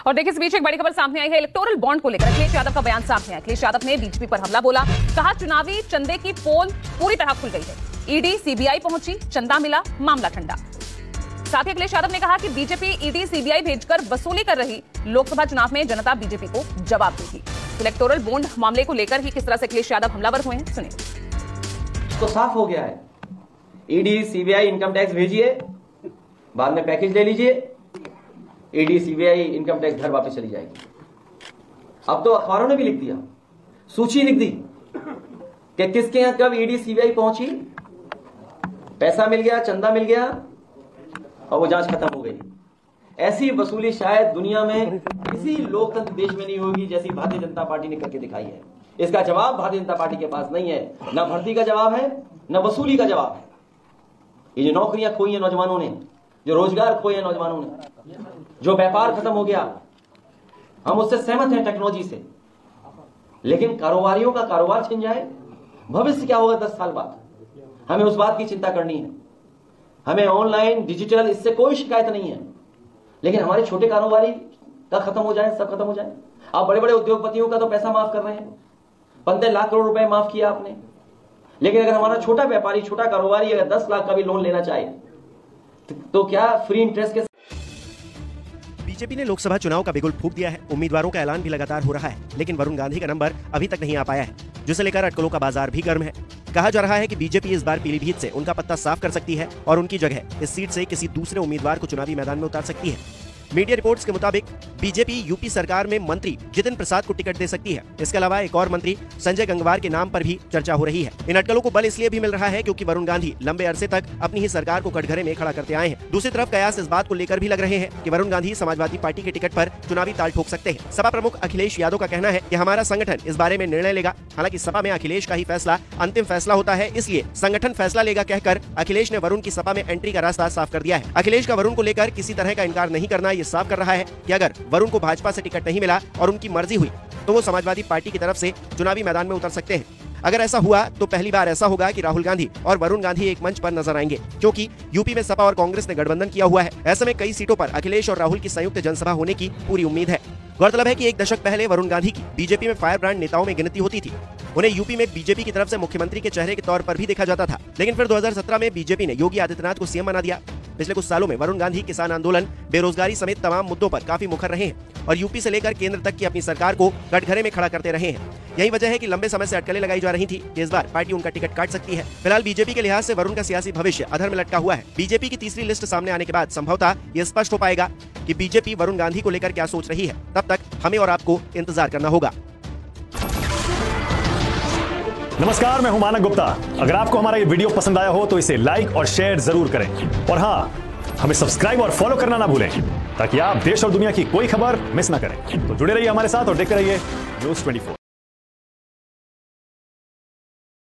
और देखिए इस बीच एक बड़ी खबर सामने आई है इलेक्टोरल बॉन्ड को लेकर। अखिलेश यादव का बयान सामने आया। अखिलेश यादव ने बीजेपी पर हमला बोला, कहा चुनावी चंदे की पोल पूरी तरह खुल गई है। ईडी सीबीआई पहुंची, चंदा मिला, मामला ठंडा। साथ ही अखिलेश यादव ने कहा कि बीजेपी ईडी सीबीआई भेजकर वसूली कर रही, लोकसभा चुनाव में जनता बीजेपी को जवाब देगी। इलेक्टोरल बॉन्ड मामले को लेकर ही किस तरह से अखिलेश यादव हमलावर हुए हैं, सुनिए। तो साफ हो गया है, ईडी सीबीआई इनकम टैक्स भेजिए, बाद में पैकेज ले लीजिए, ईडी सीबीआई इनकम टैक्स घर वापस चली जाएगी। अब तो अखबारों ने भी लिख दिया, सूची लिख दी कि किसके यहां कब ईडी सीबीआई पहुंची, पैसा मिल गया, चंदा मिल गया और वो जांच खत्म हो गई। ऐसी वसूली शायद दुनिया में किसी लोकतंत्र देश में नहीं होगी जैसी भारतीय जनता पार्टी ने करके दिखाई है। इसका जवाब भारतीय जनता पार्टी के पास नहीं है, न भर्ती का जवाब है, न वसूली का जवाब है। ये जो नौकरियां खोई हैं नौजवानों ने, जो रोजगार खोए हैं नौजवानों ने, जो व्यापार खत्म हो गया, हम उससे सहमत हैं टेक्नोलॉजी से, लेकिन कारोबारियों का कारोबार छिन जाए, भविष्य क्या होगा 10 साल बाद, हमें उस बात की चिंता करनी है। हमें ऑनलाइन डिजिटल इससे कोई शिकायत नहीं है, लेकिन हमारे छोटे कारोबारी का खत्म हो जाए, सब खत्म हो जाए। आप बड़े बड़े उद्योगपतियों का तो पैसा माफ कर रहे हैं, 15 लाख करोड़ रुपए माफ किया आपने, लेकिन अगर हमारा छोटा व्यापारी, छोटा कारोबारी अगर 10 लाख का भी लोन लेना चाहे तो क्या फ्री इंटरेस्ट के। बीजेपी ने लोकसभा चुनाव का बिगुल फूंक दिया है। उम्मीदवारों का ऐलान भी लगातार हो रहा है, लेकिन वरुण गांधी का नंबर अभी तक नहीं आ पाया है, जिसे लेकर अटकलों का बाजार भी गर्म है। कहा जा रहा है कि बीजेपी इस बार पीलीभीत से उनका पत्ता साफ कर सकती है और उनकी जगह इस सीट से किसी दूसरे उम्मीदवार को चुनावी मैदान में उतार सकती है। मीडिया रिपोर्ट्स के मुताबिक बीजेपी यूपी सरकार में मंत्री जितिन प्रसाद को टिकट दे सकती है। इसके अलावा एक और मंत्री संजय गंगवार के नाम पर भी चर्चा हो रही है। इन अटकलों को बल इसलिए भी मिल रहा है क्योंकि वरुण गांधी लंबे अरसे तक अपनी ही सरकार को कटघरे में खड़ा करते आए हैं। दूसरी तरफ कयास इस बात को लेकर भी लग रहे हैं कि वरुण गांधी समाजवादी पार्टी के टिकट पर चुनावी ताल ठोक सकते हैं। सपा प्रमुख अखिलेश यादव का कहना है कि हमारा संगठन इस बारे में निर्णय लेगा। हालांकि सपा में अखिलेश का ही फैसला अंतिम फैसला होता है, इसलिए संगठन फैसला लेगा कहकर अखिलेश ने वरुण की सपा में एंट्री का रास्ता साफ कर दिया है। अखिलेश का वरुण को लेकर किसी तरह का इनकार नहीं करना ये साफ कर रहा है कि अगर वरुण को भाजपा से टिकट नहीं मिला और उनकी मर्जी हुई तो वो समाजवादी पार्टी की तरफ से चुनावी मैदान में उतर सकते हैं। अगर ऐसा हुआ तो पहली बार ऐसा होगा कि राहुल गांधी और वरुण गांधी एक मंच पर नजर आएंगे, क्योंकि यूपी में सपा और कांग्रेस ने गठबंधन किया हुआ है। ऐसे में कई सीटों पर अखिलेश और राहुल की संयुक्त जनसभा होने की पूरी उम्मीद है। गौरतलब है कि एक दशक पहले वरुण गांधी की बीजेपी में फायर ब्रांड नेताओं में गिनती होती थी। उन्हें यूपी में बीजेपी की तरफ से मुख्यमंत्री के चेहरे के तौर पर भी देखा जाता था, लेकिन फिर 2017 में बीजेपी ने योगी आदित्यनाथ को सीएम बना दिया। पिछले कुछ सालों में वरुण गांधी किसान आंदोलन, बेरोजगारी समेत तमाम मुद्दों पर काफी मुखर रहे हैं और यूपी से लेकर केंद्र तक की अपनी सरकार को कटघरे में खड़ा करते रहे हैं। यही वजह है कि लंबे समय से अटकलें लगाई जा रही थी कि इस बार पार्टी उनका टिकट काट सकती है। फिलहाल बीजेपी के लिहाज से वरुण का सियासी भविष्य अधर में लटका हुआ है। बीजेपी की तीसरी लिस्ट सामने आने के बाद संभवतः ये स्पष्ट हो पाएगा कि बीजेपी वरुण गांधी को लेकर क्या सोच रही है। तब तक हमें और आपको इंतजार करना होगा। नमस्कार, मैं हूं मानक गुप्ता। अगर आपको हमारा ये वीडियो पसंद आया हो तो इसे लाइक और शेयर जरूर करें, और हाँ, हमें सब्सक्राइब और फॉलो करना ना भूलें ताकि आप देश और दुनिया की कोई खबर मिस ना करें। तो जुड़े रहिए हमारे साथ और देखते रहिए News 24।